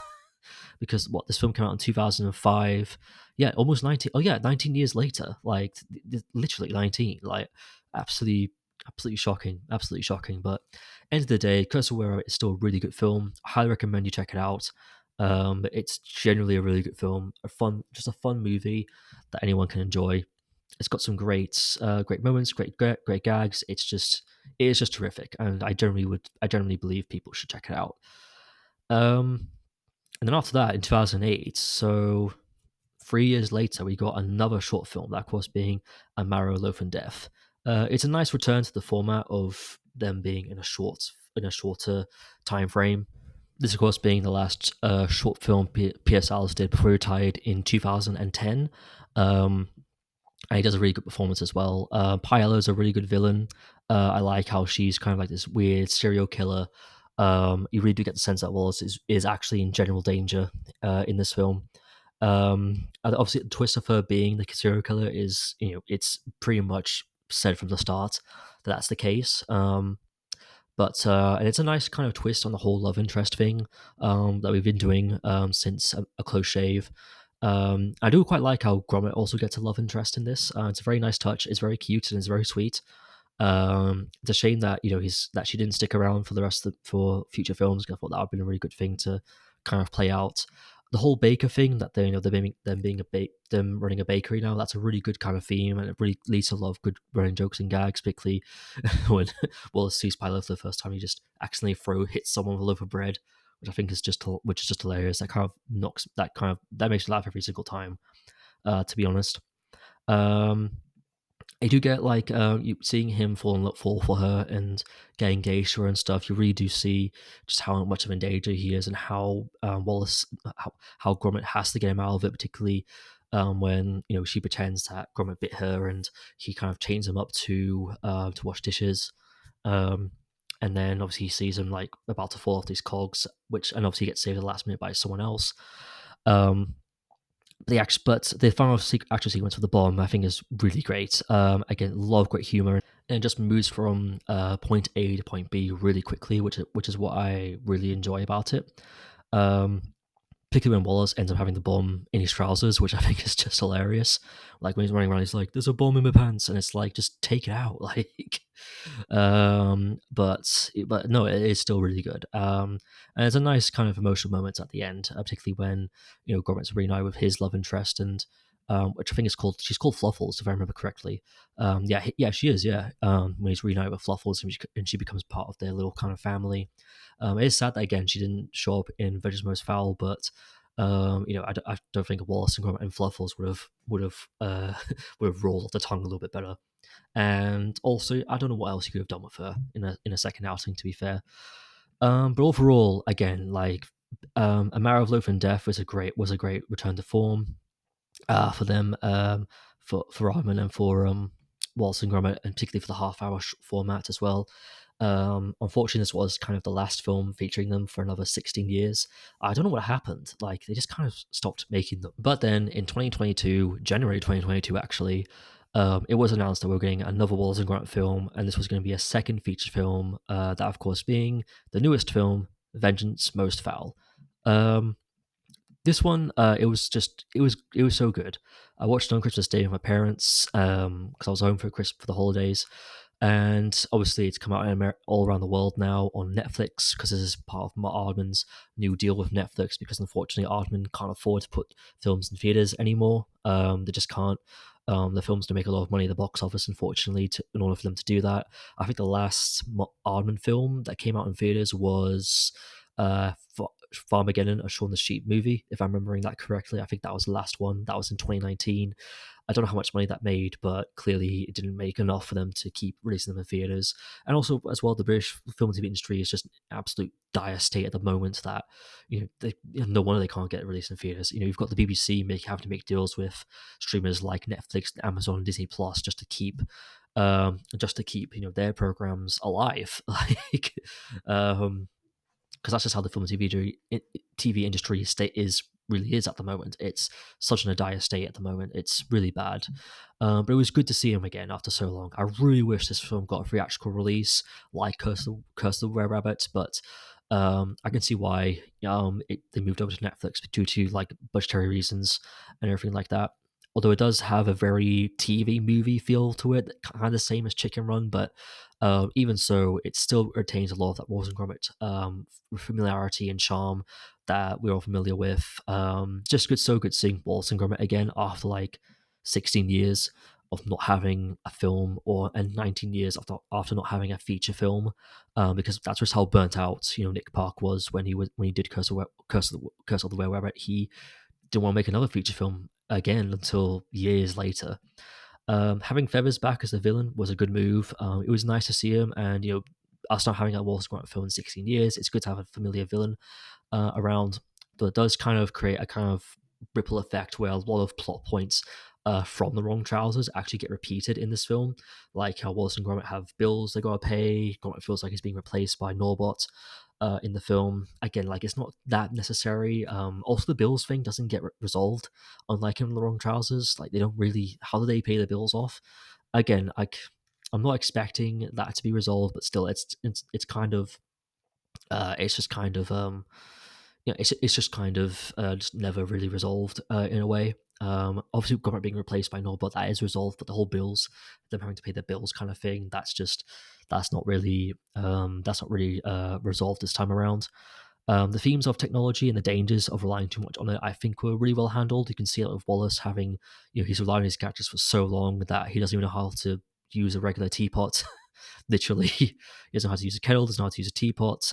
Because this film came out in 2005. Yeah, almost 19. Oh yeah, 19 years later. Like literally 19. Like absolutely shocking. Absolutely shocking. But end of the day, Curse of Were is still a really good film. I highly recommend you check it out. It's generally a really good film. Just a fun movie that anyone can enjoy. It's got some great moments, great gags. It is just terrific, and I generally believe people should check it out. Um, and then after that, in 2008, so 3 years later, we got another short film, that of course being A Marrow Loaf and Death. It's a nice return to the format of them being in a shorter time frame. This, of course, being the last short film P.S. Alice did before he retired in 2010. And he does a really good performance as well. Paella is a really good villain. I like how she's kind of like this weird serial killer You really do get the sense that Wallace is actually in general danger in this film. And obviously, the twist of her being the serial killer is, it's pretty much said from the start that that's the case. But and it's a nice kind of twist on the whole love interest thing that we've been doing since a Close Shave. I do quite like how Gromit also gets a love interest in this. It's a very nice touch. It's very cute and it's very sweet. It's a shame that that she didn't stick around for the rest for future films. 'Cause I thought that would have been a really good thing to kind of play out. The whole baker thing that they them being them running a bakery now, that's a really good kind of theme, and it really leads to a lot of good running jokes and gags, particularly when Wallace sees Pilot for the first time. He just accidentally hits someone with a loaf of bread, which I think is just hilarious. That kind of that makes me laugh every single time. To be honest. Um, I do get like you seeing him fall for her and get engaged to her and stuff. You really do see just how much of a danger he is, and how Wallace, how Gromit has to get him out of it, particularly when she pretends that Gromit bit her, and he kind of chains him up to wash dishes. Um, and then obviously he sees him like about to fall off these cogs, and obviously gets saved at the last minute by someone else. Um, but the final action sequence with the bomb, I think, is really great. Again, a lot of great humor, and it just moves from point A to point B really quickly, which is what I really enjoy about it. Um, Particularly when Wallace ends up having the bomb in his trousers, which I think is just hilarious. Like when he's running around, he's like, "There's a bomb in my pants," and it's like, just take it out, like. But no, it is still really good. And it's a nice kind of emotional moment at the end, particularly when Gromit's reunited with his love interest, and which I think she's called Fluffles, if I remember correctly. Yeah, she is. Yeah, when he's reunited with Fluffles, and she becomes part of their little kind of family. It is sad that again she didn't show up in Vengence Most Foul, but I don't think Wallace and Gromit and Fluffles would have rolled off the tongue a little bit better. And also, I don't know what else you could have done with her in a second outing. To be fair, but overall, again, like A Matter of Loaf and Death was a great return to form for them, for Rodman and for Wallace and Gromit, and particularly for the half-hour format as well. Unfortunately, this was kind of the last film featuring them for another 16 years. I don't know what happened. Like, they just kind of stopped making them. But then in 2022, January 2022, actually, it was announced that we were getting another Wallace and Gromit film, and this was going to be a second feature film, that, of course, being the newest film, Vengeance Most Foul. Um, this one, it was so good. I watched it on Christmas Day with my parents because I was home for the holidays, and obviously it's come out in all around the world now on Netflix, because this is part of Aardman's new deal with Netflix, because unfortunately Aardman can't afford to put films in theaters anymore. They just can't. The films don't make a lot of money at the box office, unfortunately, in order for them to do that. I think the last Aardman film that came out in theaters was Farmageddon, a Shaun the Sheep movie, if I'm remembering that correctly. I think that was the last one. That was in 2019. I don't know how much money that made, but clearly it didn't make enough for them to keep releasing them in theaters. And also, as well, the British film and TV industry is just an absolute dire state at the moment that, no wonder they can't get released in theaters. You've got the BBC having to make deals with streamers like Netflix, Amazon, and Disney Plus just to keep their programs alive. Like, because that's just how the film and TV industry really is at the moment. It's such in a dire state at the moment. It's really bad. But it was good to see him again after so long. I really wish this film got a theatrical release, like Curse of the Were Rabbit, but I can see why they moved over to Netflix due to like budgetary reasons and everything like that. Although it does have a very TV movie feel to it, kind of the same as Chicken Run, but even so, it still retains a lot of that Wallace and Gromit familiarity and charm that we're all familiar with. Just good, so good seeing Wallace and Gromit again after like 16 years of not having a film, and 19 years after not having a feature film, because that's just how burnt out Nick Park was when he did Curse of the Were Rabbit. He didn't want to make another feature film again until years later. Having Feathers back as the villain was a good move. It was nice to see him, and us not having a Wallace Gromit film in 16 years, it's good to have a familiar villain around. But it does kind of create a kind of ripple effect where a lot of plot points from the wrong trousers actually get repeated in this film, like how Wallace and Gromit have bills they gotta pay. Gromit feels like he's being replaced by Norbot in the film. Again, like it's not that necessary. Also, the bills thing doesn't get resolved, unlike in the wrong trousers. Like they don't really. How do they pay the bills off? Again, like I'm not expecting that to be resolved, but still, it's kind of it's just kind of it's just kind of just never really resolved in a way. Obviously, government being replaced by Norbot that is resolved, but the whole bills, them having to pay their bills kind of thing, that's not really resolved this time around. The themes of technology and the dangers of relying too much on it, I think, were really well handled. You can see it with Wallace having, he's relying on his gadgets for so long that he doesn't even know how to use a regular teapot. Literally, he doesn't know how to use a kettle, doesn't know how to use a teapot.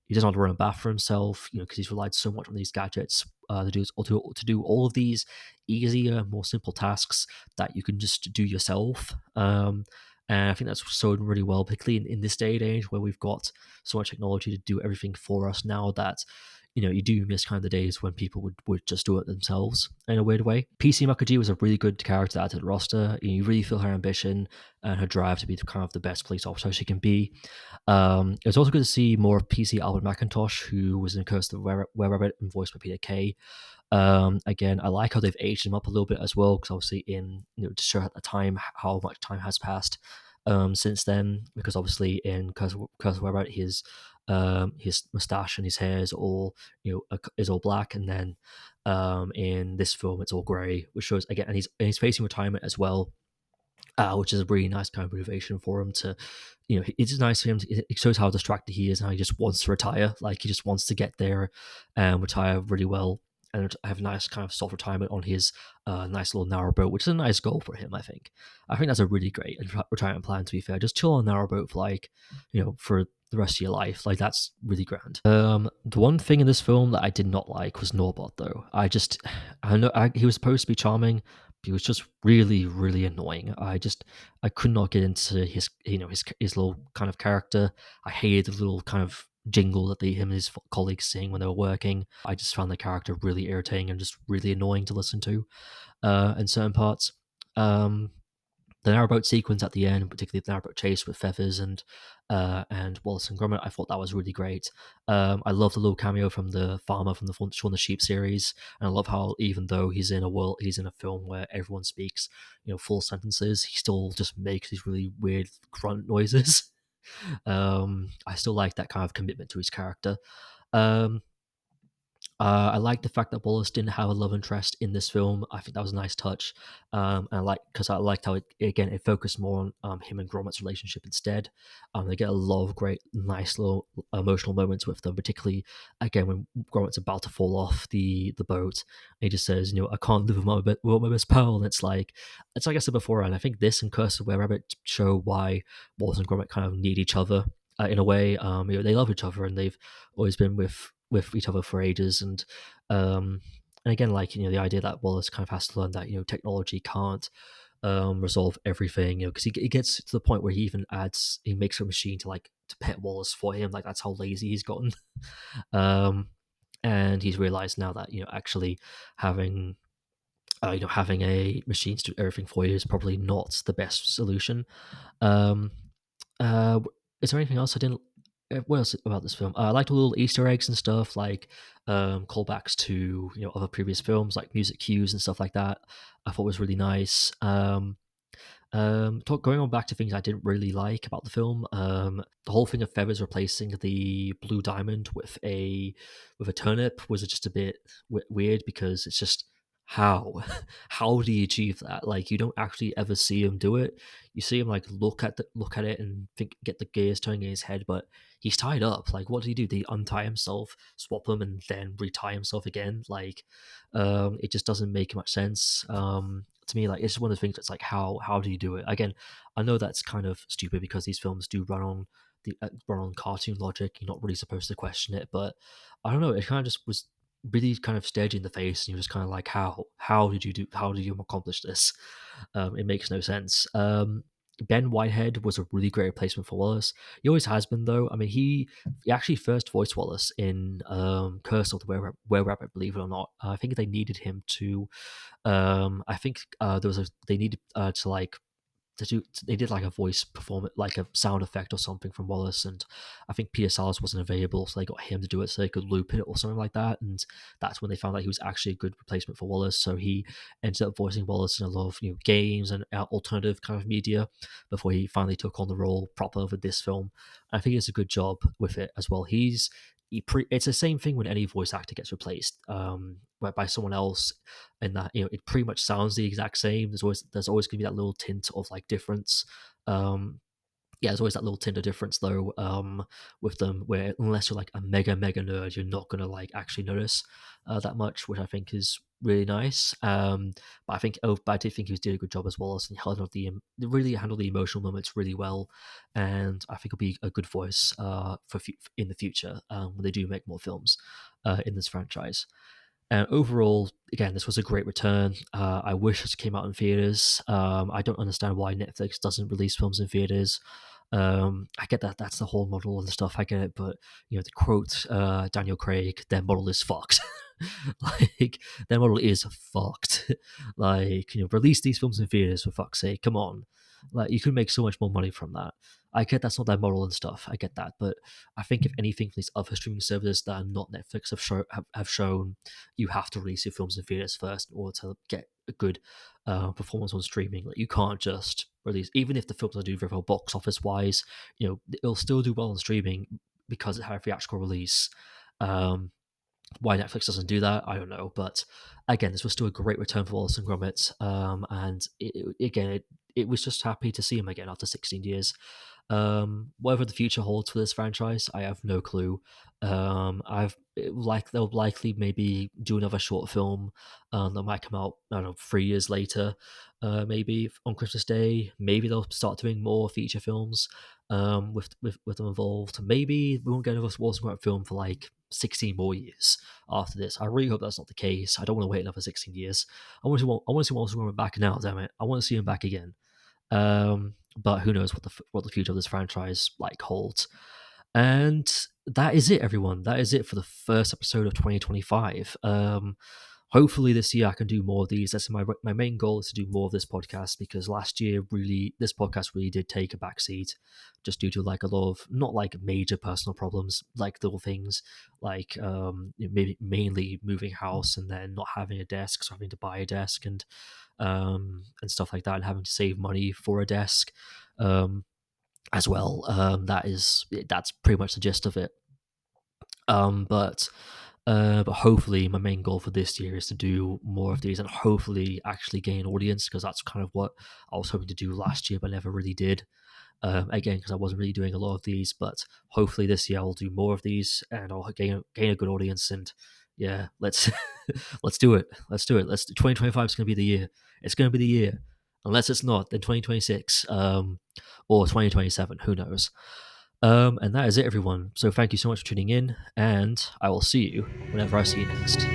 He doesn't know how to run a bath for himself, because he's relied so much on these gadgets to do all of these easier, more simple tasks that you can just do yourself. And I think that's sold really well, particularly in this day and age where we've got so much technology to do everything for us now that you do miss kind of the days when people would just do it themselves in a weird way. PC Makaji was a really good character to add to the roster. You really feel her ambition and her drive to be kind of the best police officer she can be. It was also good to see more of PC Albert McIntosh, who was in Curse of the Were-Rabbit and voiced by Peter Kay. Again, I like how they've aged him up a little bit as well, because obviously to show at the time how much time has passed since then, because obviously in Curse of Were-Rabbit his mustache and his hair is all is all black, and then in this film it's all grey, which shows again, and he's facing retirement as well, which is a really nice kind of motivation for him to, it's nice for him. It shows how distracted he is and how he just wants to retire. Like he just wants to get there and retire really well and have a nice kind of soft retirement on his nice little narrowboat, which is a nice goal for him. I think that's a really great retirement plan. To be fair, just chill on a narrowboat for for the rest of your life. Like that's really grand. The one thing in this film that I did not like was Norbot, though. I know he was supposed to be charming. He was just really, really annoying. I could not get into his little kind of character. I hated the little kind of jingle that him and his colleagues sing when they were working. I just found the character really irritating and just really annoying to listen to in certain parts. Um, the narrowboat sequence at the end, particularly the narrowboat chase with Feathers and Wallace and Gromit, I thought that was really great. I love the little cameo from the farmer from the Shaun the Sheep series, and I love how even though he's in a film where everyone speaks, full sentences, he still just makes these really weird grunt noises. I still like that kind of commitment to his character. Um, I like the fact that Wallace didn't have a love interest in this film. I think that was a nice touch. And because I liked how it focused more on him and Gromit's relationship instead. They get a lot of great, nice little emotional moments with them, particularly again when Gromit's about to fall off the boat. And he just says, "I can't live with my best pal." And it's like I said before, and I think this and Curse of Were Rabbit show why Wallace and Gromit kind of need each other in a way. They love each other and they've always been with each other for ages, and again, the idea that Wallace kind of has to learn that technology can't resolve everything, because he gets to the point where he makes a machine to pet Wallace for him. Like that's how lazy he's gotten. um, and he's realized now that actually having having a machine to do everything for you is probably not the best solution. Um, uh, is there anything else I didn't? What else about this film? I liked all the little Easter eggs and stuff, like callbacks to other previous films, like music cues and stuff like that. I thought was really nice. Going on back to things I didn't really like about the film, the whole thing of Feathers replacing the blue diamond with a turnip was just a bit weird, because it's just how how do you achieve that? Like you don't actually ever see him do it. You see him look at it and get the gears turning in his head, but he's tied up. Like what did he do? Did he untie himself, swap them, and then retie himself again? It just doesn't make much sense. To me, it's one of the things that's like, how do you do it? Again, I know that's kind of stupid because these films do run on cartoon logic. You're not really supposed to question it, but I don't know. It kind of just was really kind of stared you in the face, and you're just kind of like, how did you accomplish this? It makes no sense. Ben Whitehead was a really great replacement for Wallace. He always has been, though. I mean, he actually first voiced Wallace in Curse of the Were Rabbit, believe it or not. I think they needed him to. I think there was a they needed to like to do they did like a voice performance, like a sound effect or something from Wallace, and I think Peter Sellers wasn't available, so they got him to do it so they could loop it or something like that. And that's when they found out he was actually a good replacement for Wallace, so he ended up voicing Wallace in a lot of games and alternative kind of media before he finally took on the role proper for this film. And I think he does a good job with it as well. It's the same thing when any voice actor gets replaced by someone else, and that it pretty much sounds the exact same. There's always gonna be that little tint of like difference. Um, yeah, there's always that little tint of difference though, with them, where unless you're like a mega nerd, you're not gonna like actually notice that much, which I think is really nice. But I did think he was doing a good job as well, and he really handled the emotional moments really well, and I think it'll be a good voice in the future when they do make more films in this franchise. And overall, again, this was a great return. I wish this came out in theaters. I don't understand why Netflix doesn't release films in theaters. I get that that's the whole model and stuff. I get it, but to quote Daniel Craig, their model is fucked. Like their model is fucked. Like release these films in theaters for fuck's sake. Come on, like you could make so much more money from that. I get that's not their model and stuff. I get that, but I think if anything, these other streaming services that are not Netflix have shown, you have to release your films in theaters first in order to get a good performance on streaming. Like you can't just release, even if the films are doing very well box office wise, it'll still do well on streaming because it had a theatrical release. Why Netflix doesn't do that, I don't know. But again, this was still a great return for Wallace and Gromit, and it was just happy to see him again after 16 years. Whatever the future holds for this franchise, I have no clue. They'll likely maybe do another short film that might come out, I don't know, 3 years later, maybe on Christmas Day. Maybe they'll start doing more feature films with them involved. Maybe we won't get another Wallace and Gromit film for like 16 more years after this. I really hope that's not the case. I don't want to wait another 16 years. I want to see Wallace and Gromit back now. Damn it! I want to see him back again. But who knows what the future of this franchise like holds. And that is it, everyone. That is it for the first episode of 2025. Hopefully this year I can do more of these. That's my main goal, is to do more of this podcast, because last year this podcast really did take a backseat just due to like a lot of not like major personal problems, like little things like maybe mainly moving house and then not having a desk, so having to buy a desk and stuff like that, and having to save money for a desk as well. That's pretty much the gist of it. But hopefully my main goal for this year is to do more of these and hopefully actually gain audience, because that's kind of what I was hoping to do last year but never really did. Again, because I wasn't really doing a lot of these, but hopefully this year I'll do more of these and I'll gain a good audience. And yeah, let's let's do it. 2025 is going to be the year. It's going to be the year. Unless it's not, then 2026 or 2027. Who knows? And that is it, everyone. So thank you so much for tuning in, and I will see you whenever I see you next.